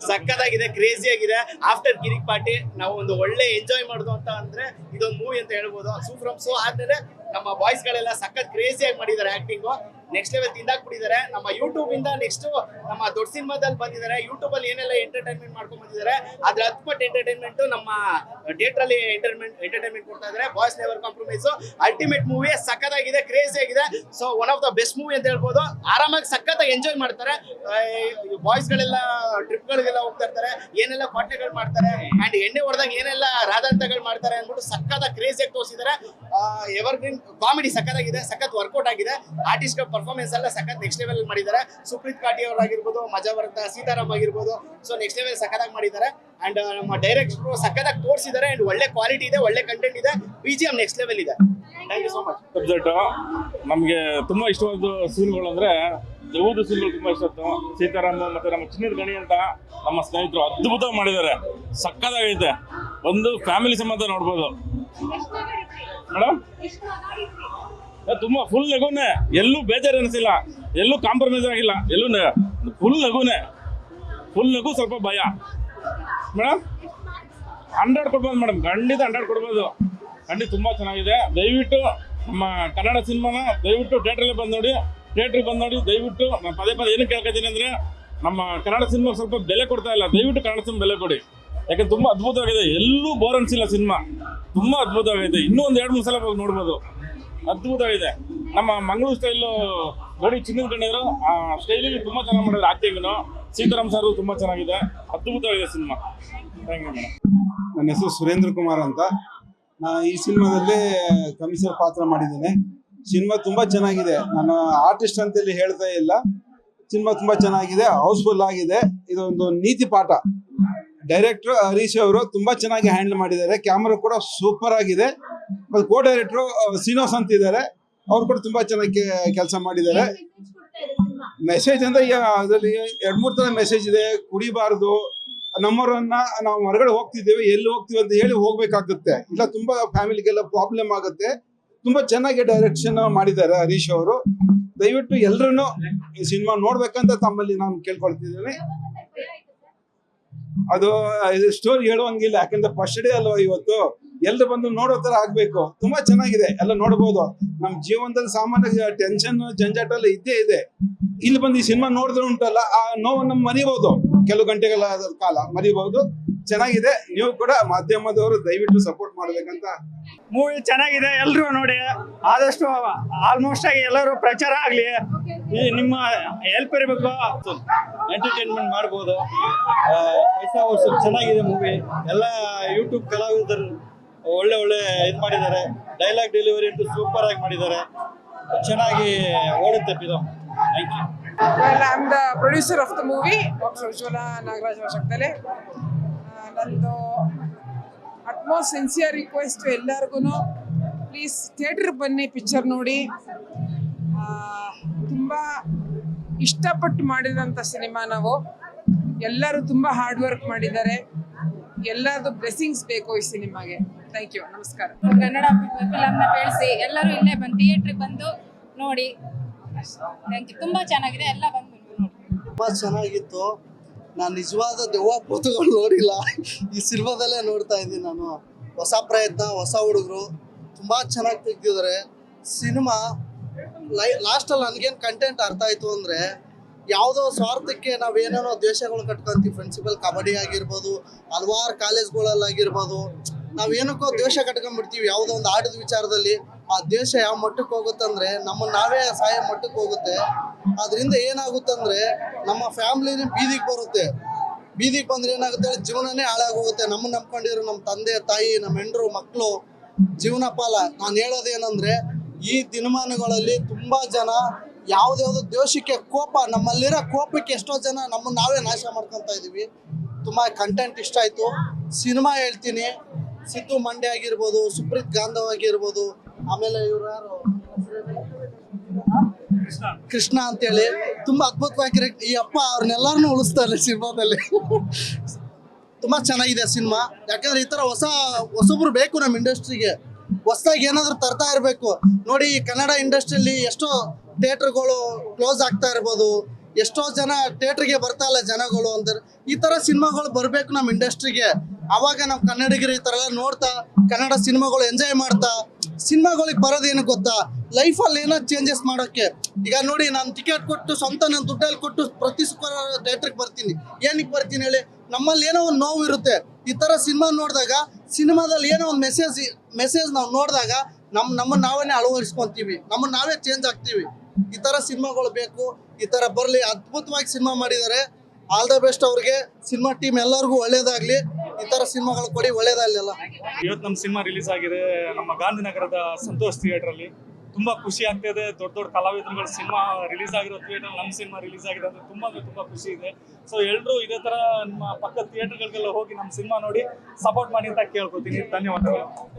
ಸಕ್ಕತ್ತಾಗಿದೆ, ಕ್ರೇಜಿ ಆಗಿದೆ. ಆಫ್ಟರ್ ಕಿರಿಕ್ ಪಾರ್ಟಿ ನಾವು ಒಂದು ಒಳ್ಳೆ ಎಂಜಾಯ್ ಮಾಡುದು ಅಂತ ಅಂದ್ರೆ ಇದೊಂದು ಮೂವಿ ಅಂತ ಹೇಳ್ಬೋದು. ಸೂ ಫ್ರಮ್ ಸೋ ಆದ್ಮೇಲೆ ನಮ್ಮ ಬಾಯ್ಸ್ ಗಳೆಲ್ಲ ಸಖತ್ ಕ್ರೇಜಿ ಆಗಿ ಮಾಡಿದ್ದಾರೆ ಆಕ್ಟಿಂಗು. Next level ತಿಂದಾಕ್ಬಿಟ್ಟಿದ್ದಾರೆ. ನಮ್ಮ ಯೂಟ್ಯೂಬ್ ಇಂದ ನೆಕ್ಸ್ಟ್ ನಮ್ಮ ದೊಡ್ಡ ಸಿನಿಮಾದಲ್ಲಿ ಬಂದಿದ್ದಾರೆ. ಯೂಟ್ಯೂಬ್ ಅಲ್ಲಿ ಏನೆಲ್ಲ ಎಂಟರ್ಟೈನ್ಮೆಂಟ್ ಮಾಡ್ಕೊಂಡ್ ಬಂದಿದ್ದಾರೆ ಅದ್ರ 10 ಪಟ್ಟು ಎಂಟರ್ಟೈನ್ಮೆಂಟ್ ನಮ್ಮ ಥಿಯೇಟರ್ ಅಲ್ಲಿ ಎಂಟರ್ಟೈನ್ಮೆಂಟ್ ಕೊಡ್ತಾ ಇದ್ದಾರೆ. Boys never compromise ultimate movie, ಸಖತ್ತಾಗಿದೆ, ಕ್ರೇಜಿ ಆಗಿದೆ. So one of the best movie ಅಂತ ಹೇಳ್ಬೋದು. ಆರಾಮಾಗಿ ಸಖತ್ತಾಗಿ ಎಂಜಾಯ್ ಮಾಡ್ತಾರೆ. ಬಾಯ್ಸ್ ಗಳೆಲ್ಲ ಟ್ರಿಪ್ ಗಳಿಗೆಲ್ಲ ಹೋಗ್ತಾ ಇರ್ತಾರೆ, ಏನೆಲ್ಲ ಪಾಟ್ನೆಗಳು ಮಾಡ್ತಾರೆ ಅಂಡ್ ಎಣ್ಣೆ ಹೊಡೆದಾಗ ಏನೆಲ್ಲ ರಾಧಾಂತಗಳು ಮಾಡ್ತಾರೆ ಅಂದ್ಬಿಟ್ಟು ಸಖತ್ತಾಗಿ ಕ್ರೇಜಿ ಆಗಿ ತೋರಿಸಿದ್ದಾರೆ. ಎವರ್ಗ್ರೀನ್ ಕಾಮಿಡಿ ಸಖತ್ತಾಗಿದೆ, ಸಖತ್ ವರ್ಕೌಟ್ ಆಗಿದೆ. ಆರ್ಟಿಸ್ಟ್ ಪರ್ಫಾರ್ಮೆನ್ಸ್ ಎಲ್ಲ ಸಖತ್ ನೆಕ್ಸ್ಟ್ ಲೆವೆಲ್ ಮಾಡಿದ್ದಾರೆ. ಸುಪ್ರೀತ್ ಕಾಟಿ ಅವರಾಗಿರ್ಬೋದು, ಮಜಾ ಬರುತ್ತಾ, ಸೀತಾರಾಮ್ ಆಗಿರ್ಬೋದು. ಸೊ ನೆಕ್ಸ್ಟ್ ಲೆವೆಲ್ ಸಖತ್ತಾಗಿ ಮಾಡಿದ್ದಾರೆ. ಅಂಡ್ ನಮ್ಮ ಡೈರೆಕ್ಟರ್ ಸಖತ್ತಾಗಿ ತೋರಿಸಿದ್ದಾರೆ. ಅಂಡ್ ಒಳ್ಳೆ ಕ್ವಾಲಿಟಿ ಇದೆ, ಒಳ್ಳೆ ಕಂಟೆಂಟ್ ಇದೆ, BGM ನೆಕ್ಸ್ಟ್ ಲೆವೆಲ್ ಇದೆ. Thank you so much. Subject ನಮಗೆ ತುಂಬಾ ಇಷ್ಟವಾದ ಸೀನ್ಗಳು ಅಂದ್ರೆ ದೇವದ ಸೀನ್ಗಳು ತುಂಬಾ ಇಷ್ಟ ಆಯ್ತು. ಸೀತಾರಾಮ್ ಮತ್ತೆ ನಮ್ಮ ಚಿನ್ನದ ಗಣಿ ಅಂತ ನಮ್ಮ ಸ್ನೇಹಿತರು ಅದ್ಭುತವಾಗಿ ಮಾಡಿದ್ದಾರೆ, ಸಕ್ಕತ್ತಾಗೈತೆ. ಒಂದು ಫ್ಯಾಮಿಲಿ ಸಂಬಂಧ ನೋಡ್ಬೋದು ಮೇಡಮ್. ತುಂಬಾ ಫುಲ್ ನಗುನೆ, ಎಲ್ಲೂ ಬೇಜಾರು ಅನಿಸಿಲ್ಲ, ಎಲ್ಲೂ ಕಾಂಪ್ರಮೈಸ್ ಆಗಿಲ್ಲ, ಎಲ್ಲೂ ಫುಲ್ ನಗುನೆ, ಫುಲ್ ನಗು, ಸ್ವಲ್ಪ ಭಯ ಮೇಡಮ್. 100 ಕೊಡ್ಬೋದು ಮೇಡಮ್, ಖಂಡಿತ 100 ಕೊಡ್ಬೋದು. ಖಂಡಿತ ತುಂಬಾ ಚೆನ್ನಾಗಿದೆ. ದಯವಿಟ್ಟು ನಮ್ಮ ಕನ್ನಡ ಸಿನಿಮಾನ ದಯವಿಟ್ಟು ಥಿಯೇಟ್ರಿಗೆ ಬಂದು ನೋಡಿ. ದಯವಿಟ್ಟು ನಾನು ಪದೇ ಏನಕ್ಕೆ ಕೇಳ್ಕೊತೀನಿ ಅಂದ್ರೆ ನಮ್ಮ ಕನ್ನಡ ಸಿನಿಮಾ ಸ್ವಲ್ಪ ಬೆಲೆ ಕೊಡ್ತಾ ಇಲ್ಲ. ದಯವಿಟ್ಟು ಕನ್ನಡ ಸಿನಿಮಾ ಬೆಲೆ ಕೊಡಿ, ಯಾಕಂದ್ರೆ ತುಂಬಾ ಅದ್ಭುತವಾಗಿದೆ. ಎಲ್ಲೂ ಬೋರ್ ಅನ್ಸಿಲ್ಲ ಸಿನಿಮಾ, ತುಂಬಾ ಅದ್ಭುತವಾಗಿದೆ. ಇನ್ನೂ ಒಂದು 2-3 ಸಲ ಹೋಗಿ ನೋಡ್ಬೋದು, ಅದ್ಭುತವಾಗಿದೆ. ನಮ್ಮ ಮಂಗಳೂರು ಸ್ಟೈಲು ನೋಡಿ, ಚಿನ್ನದ ಗಣ್ಯರು ಆ ಸ್ಟೈಲಿಗೆ ತುಂಬಾ ಚೆನ್ನಾಗಿ ಮಾಡಿದ್ರು. ಆಕ್ಟಿಂಗ್ನು ಸೀತಾರಾಮ್ ಸರ್ ತುಂಬಾ ಚೆನ್ನಾಗಿದೆ, ಅದ್ಭುತವಾಗಿದೆ ಸಿನಿಮಾ. Thank you madam. ನನ್ನ ಹೆಸರು ಸುರೇಂದ್ರ ಕುಮಾರ್ ಅಂತ. ನಾನು ಈ ಸಿನಿಮಾದಲ್ಲಿ ಕಮಿಷನರ್ ಪಾತ್ರ ಮಾಡಿದ್ದೇನೆ. ಸಿನಿಮಾ ತುಂಬಾ ಚೆನ್ನಾಗಿದೆ. ನಾನು ಆರ್ಟಿಸ್ಟ್ ಅಂತೇಳಿ ಹೇಳ್ತಾ ಇಲ್ಲ, ಸಿನಿಮಾ ತುಂಬಾ ಚೆನ್ನಾಗಿದೆ, ಹೌಸ್ಫುಲ್ ಆಗಿದೆ. ಇದೊಂದು ನೀತಿ ಪಾಠ. ಡೈರೆಕ್ಟರ್ ಹರೀಶ್ ಅವರು ತುಂಬಾ ಚೆನ್ನಾಗಿ ಹ್ಯಾಂಡಲ್ ಮಾಡಿದ್ದಾರೆ. ಕ್ಯಾಮರಾ ಕೂಡ ಸೂಪರ್ ಆಗಿದೆ. ಕೋ ಡೈರೆಕ್ಟರ್ ಶ್ರೀನಿವಾಸ್ ಅಂತ ಇದ್ದಾರೆ, ಅವ್ರು ಕೂಡ ತುಂಬಾ ಚೆನ್ನಾಗಿ ಕೆಲಸ ಮಾಡಿದ್ದಾರೆ. ಮೆಸೇಜ್ ಅಂದ್ರೆ ಅದರಲ್ಲಿ 2-3 ತರ ಮೆಸೇಜ್ ಇದೆ. ಕುಡಿಬಾರ್ದು, ನಮ್ಮವರನ್ನ ನಾವು ಹೊರಗಡೆ ಹೋಗ್ತಿದ್ದೇವೆ, ಎಲ್ಲಿ ಹೋಗ್ತೀವಿ ಅಂತ ಹೇಳಿ ಹೋಗ್ಬೇಕಾಗುತ್ತೆ, ಇಲ್ಲ ತುಂಬಾ ಫ್ಯಾಮಿಲಿಗೆಲ್ಲ ಪ್ರಾಬ್ಲಮ್ ಆಗುತ್ತೆ. ತುಂಬಾ ಚೆನ್ನಾಗಿ ಡೈರೆಕ್ಷನ್ ಮಾಡಿದ್ದಾರೆ ಹರೀಶ್ ಅವರು. ದಯವಿಟ್ಟು ಎಲ್ರೂ ಈ ಸಿನಿಮಾ ನೋಡ್ಬೇಕಂತ ತಮ್ಮಲ್ಲಿ ನಾನು ಕೇಳ್ಕೊಳ್ತಿದ್ದೇನೆ. ಅದು ಸ್ಟೋರಿ ಹೇಳುವಂಗಿಲ್ಲ, ಯಾಕಂದ್ರೆ ಫಸ್ಟ್ ಡೇ ಅಲ್ವಾ ಇವತ್ತು, ಎಲ್ರು ಬಂದು ನೋಡೋ ತರ ಆಗ್ಬೇಕು. ತುಂಬಾ ಚೆನ್ನಾಗಿದೆ, ಎಲ್ಲ ನೋಡ್ಬೋದು. ನಮ್ ಜೀವನದಲ್ಲಿ ಸಾಮಾನ್ಯ ಟೆನ್ಷನ್ ಜಂಜಾಟ ಎಲ್ಲ ಇದ್ದೇ ಇದೆ. ಇಲ್ಲಿ ಬಂದು ಈ ಸಿನಿಮಾ ನೋಡಿದ್ರೆ ಉಂಟಲ್ಲ, ಆ ನೋವನ್ನು ಮರಿಬಹುದು, ಕೆಲವು ಗಂಟೆಗಳ ಕಾಲ ಮರಿಬಹುದು. ಚೆನ್ನಾಗಿದೆ. ನೀವು ಕೂಡ ಮಾಧ್ಯಮದವರು ದಯವಿಟ್ಟು ಸಪೋರ್ಟ್ ಮಾಡ್ಬೇಕಂತ. ಮೂವಿ ಚೆನ್ನಾಗಿದೆ, ಎಲ್ಲರೂ ನೋಡಿ. ಆದಷ್ಟು ಆಲ್ಮೋಸ್ಟ್ ಆಗಿ ಎಲ್ಲರೂ ಪ್ರಚಾರ ಆಗಲಿ, ಈ ನಿಮ್ಮ ಹೆಲ್ಪ್ ಇರಬೇಕು. ಎಂಟರ್ಟೈನ್ಮೆಂಟ್ ಮಾಡ್ಬೋದು. ಪೈಸಾ ವಸೂಲ್ ಚೆನ್ನಾಗಿದೆ ಮೂವಿ. ಎಲ್ಲ ಯೂಟ್ಯೂಬ್ ಕಲಾವಿದರು ಒಳ್ಳೆ ಇದು ಮಾಡಿದ್ದಾರೆ. ಡೈಲಾಗ್ ಡೆಲಿವರಿ ಅಂತೂ ಸೂಪರ್ ಆಗಿ ಮಾಡಿದ್ದಾರೆ, ಚೆನ್ನಾಗಿ ಓಡುತ್ತೆ film. Thank you. Well, I'm the producer of the movie, Dr. Ujjwala Nagaraj Vashakdale. ನಂದು ಅಟ್ಮೋಸ್ಟ್ ಸಿನ್ಸಿಯರ್ ರಿಕ್ವೆಸ್ಟ್ ಎಲ್ಲರಿಗೂ, ಪ್ಲೀಸ್ ಥಿಯೇಟ್ರಿಗೆ ಬನ್ನಿ, ಪಿಕ್ಚರ್ ನೋಡಿ. ತುಂಬ ಇಷ್ಟಪಟ್ಟು ಮಾಡಿದಂಥ ಸಿನಿಮಾ. ನಾವು ಎಲ್ಲರೂ ತುಂಬ ಹಾರ್ಡ್ ವರ್ಕ್ ಮಾಡಿದ್ದಾರೆ. ಎಲ್ಲರದು ಬ್ಲೆಸ್ಸಿಂಗ್ಸ್ ಬೇಕು ಈ ಸಿನಿಮಾಗೆ. ಥ್ಯಾಂಕ್ ಯು, ನಮಸ್ಕಾರ. ಕನ್ನಡ ಫಿಲಮ್ನ ಬೆಳೆಸಿ ಎಲ್ಲರೂ ಇಲ್ಲೇ ಬಂದು ಥಿಯೇಟ್ರಿಗೆ ಬಂದು ನೋಡಿ. Thank you. ತುಂಬ ಚೆನ್ನಾಗಿದೆ, ಎಲ್ಲ ಬಂದು ನೋಡಿ. ತುಂಬ ಚೆನ್ನಾಗಿತ್ತು. ನಾನು ನಿಜವಾದ ದೆವ್ವ ಭೂತಗಳು ನೋಡಿಲ್ಲ, ಈ ಸಿನಿಮಾದಲ್ಲೇ ನೋಡ್ತಾ ಇದ್ದೀನಿ ನಾನು. ಹೊಸ ಪ್ರಯತ್ನ, ಹೊಸ ಹುಡುಗರು ತುಂಬ ಚೆನ್ನಾಗಿ ತೆಗ್ದಿದ್ದಾರೆ ಸಿನಿಮಾ. ಲಾಸ್ಟಲ್ಲಿ ನನಗೇನು ಕಂಟೆಂಟ್ ಅರ್ಥ ಆಯಿತು ಅಂದರೆ, ಯಾವುದೋ ಸ್ವಾರ್ಥಕ್ಕೆ ನಾವೇನೇನೋ ದ್ವೇಷಗಳು ಕಟ್ಕೊಂತೀವಿ. ಪ್ರಿನ್ಸಿಪಲ್ ಕಬಡ್ಡಿ ಆಗಿರ್ಬೋದು, ಹಲವಾರು ಕಾಲೇಜ್ಗಳಲ್ಲಾಗಿರ್ಬೋದು, ನಾವೇನಕ್ಕೋ ದ್ವೇಷ ಕಟ್ಕೊಂಡ್ಬಿಡ್ತೀವಿ ಯಾವುದೋ ಒಂದು ಆಟದ ವಿಚಾರದಲ್ಲಿ. ಆ ದ್ವೇಷ ಯಾವ ಮಟ್ಟಕ್ಕೆ ಹೋಗುತ್ತಂದ್ರೆ ನಮ್ಮನ್ನು ನಾವೇ ಸಾಯೋ ಮಟ್ಟಕ್ಕೆ ಹೋಗುತ್ತೆ. ಅದರಿಂದ ಏನಾಗುತ್ತಂದ್ರೆ ನಮ್ಮ ಫ್ಯಾಮ್ಲಿನೇ ಬೀದಿಗೆ ಬರುತ್ತೆ. ಬೀದಿಗೆ ಬಂದ್ರೆ ಏನಾಗುತ್ತೆ, ಜೀವನನೇ ಹಾಳಾಗೋಗುತ್ತೆ. ನಮ್ಮನ್ನು ನಂಬ್ಕೊಂಡಿರೋ ನಮ್ಮ ತಂದೆ ತಾಯಿ, ನಮ್ಮ ಹೆಂಡರು, ಮಕ್ಕಳು ಜೀವನ ಪಾಲ. ನಾನು ಹೇಳೋದೇನೆಂದರೆ, ಈ ದಿನಮಾನಗಳಲ್ಲಿ ತುಂಬ ಜನ ಯಾವುದ್ಯಾವುದೋ ದ್ವೇಷಕ್ಕೆ, ಕೋಪ, ನಮ್ಮಲ್ಲಿರೋ ಕೋಪಕ್ಕೆ ಎಷ್ಟೋ ಜನ ನಮ್ಮನ್ನು ನಾವೇ ನಾಶ ಮಾಡ್ಕೊತಾ ಇದ್ದೀವಿ. ತುಂಬ ಕಂಟೆಂಟ್ ಇಷ್ಟ ಆಯಿತು. ಸಿನಿಮಾ ಹೇಳ್ತೀನಿ, ಸಿದ್ದು ಮಂಡ್ಯ ಆಗಿರ್ಬೋದು, ಸುಪ್ರೀತ್ ಗಾಂಧವ್ ಆಗಿರ್ಬೋದು, ಆಮೇಲೆ ಇವ್ರು ಯಾರು ಕೃಷ್ಣ ಅಂತೇಳಿ ತುಂಬ ಅದ್ಭುತವಾಗಿ ಈ ಅಪ್ಪ ಅವ್ರನ್ನೆಲ್ಲರನ್ನೂ ಉಳಿಸ್ತಾರೆ ಸಿನಿಮಾದಲ್ಲಿ. ತುಂಬ ಚೆನ್ನಾಗಿದೆ ಸಿನಿಮಾ. ಯಾಕಂದ್ರೆ ಈ ಥರ ಹೊಸಬ್ರು ಬೇಕು ನಮ್ಮ ಇಂಡಸ್ಟ್ರಿಗೆ. ಹೊಸದಾಗಿ ಏನಾದರೂ ತರ್ತಾ ಇರಬೇಕು. ನೋಡಿ, ಈ ಕನ್ನಡ ಇಂಡಸ್ಟ್ರಿಯಲ್ಲಿ ಎಷ್ಟೋ ಥಿಯೇಟರ್ಗಳು ಕ್ಲೋಸ್ ಆಗ್ತಾ ಇರ್ಬೋದು, ಎಷ್ಟೋ ಜನ ಥಿಯೇಟ್ರಿಗೆ ಬರ್ತಾ ಇಲ್ಲ ಜನಗಳು ಅಂದ್ರೆ ಈ ತರ ಸಿನಿಮಾಗಳು ಬರಬೇಕು ನಮ್ಮ ಇಂಡಸ್ಟ್ರಿಗೆ. ಅವಾಗ ನಮ್ಮ ಕನ್ನಡಿಗರು ಈ ತರ ಎಲ್ಲ ನೋಡ್ತಾ ಕನ್ನಡ ಸಿನಿಮಾಗಳು ಎಂಜಾಯ್ ಮಾಡ್ತಾ ಸಿನಿಮಾಗಳಿಗೆ ಬರೋದೇನು ಗೊತ್ತಾ, ಲೈಫಲ್ಲಿ ಏನೋ ಚೇಂಜಸ್ ಮಾಡೋಕ್ಕೆ. ಈಗ ನೋಡಿ, ನಾನು ಟಿಕೆಟ್ ಕೊಟ್ಟು ಸ್ವಂತ ನನ್ನ ದುಡ್ಡಲ್ಲಿ ಕೊಟ್ಟು ಪ್ರತಿ ಶುಕ್ರವಾರ ಥಿಯೇಟ್ರಿಗೆ ಬರ್ತೀನಿ. ಏನಕ್ಕೆ ಬರ್ತೀನಿ ಹೇಳಿ, ನಮ್ಮಲ್ಲಿ ಏನೋ ಒಂದು ನೋವು ಇರುತ್ತೆ. ಈ ಥರ ಸಿನಿಮಾ ನೋಡಿದಾಗ ಸಿನಿಮಾದಲ್ಲಿ ಏನೋ ಒಂದು ಮೆಸೇಜ್ ನಾವು ನೋಡಿದಾಗ ನಮ್ಮನ್ನು ನಾವೇ ಅಳವಡಿಸ್ಕೊತೀವಿ, ನಮ್ಮನ್ನು ನಾವೇ ಚೇಂಜ್ ಆಗ್ತೀವಿ. ಈ ಥರ ಸಿನಿಮಾಗಳು ಬೇಕು, ಈ ಥರ ಬರಲಿ. ಅದ್ಭುತವಾಗಿ ಸಿನಿಮಾ ಮಾಡಿದ್ದಾರೆ. ಆಲ್ ದ ಬೆಸ್ಟ್ ಅವ್ರಿಗೆ, ಸಿನಿಮಾ ಟೀಮ್ ಎಲ್ಲರಿಗೂ ಒಳ್ಳೇದಾಗ್ಲಿ. ಈ ತರ ಸಿನಿಮಾಗಳು ಕೊಡಿ, ಒಳ್ಳೇದಾಗಲಿಲ್ಲ. ಇವತ್ತು ನಮ್ಮ ಸಿನಿಮಾ ರಿಲೀಸ್ ಆಗಿದೆ ನಮ್ಮ ಗಾಂಧಿನಗರದ ಸಂತೋಷ್ ಥಿಯೇಟರ್ ಅಲ್ಲಿ. ತುಂಬಾ ಖುಷಿ ಆಗ್ತಿದೆ. ದೊಡ್ಡ ದೊಡ್ಡ ಕಲಾವಿದರುಗಳ ಸಿನಿಮಾ ರಿಲೀಸ್ ಆಗಿರೋ ಥಿಯೇಟರ್ ನಮ್ಮ ಸಿನಿಮಾ ರಿಲೀಸ್ ಆಗಿದೆ ಅಂದ್ರೆ ತುಂಬಾ ಖುಷಿ ಇದೆ. ಸೊ ಎಲ್ಲರೂ ಇದೇ ತರ ನಿಮ್ಮ ಪಕ್ಕದ ಥಿಯೇಟರ್ಗಳಿಗೆಲ್ಲ ಹೋಗಿ ನಮ್ಮ ಸಿನಿಮಾ ನೋಡಿ ಸಪೋರ್ಟ್ ಮಾಡಿ ಅಂತ ಕೇಳ್ಕೊತೀನಿ. ಧನ್ಯವಾದಗಳು.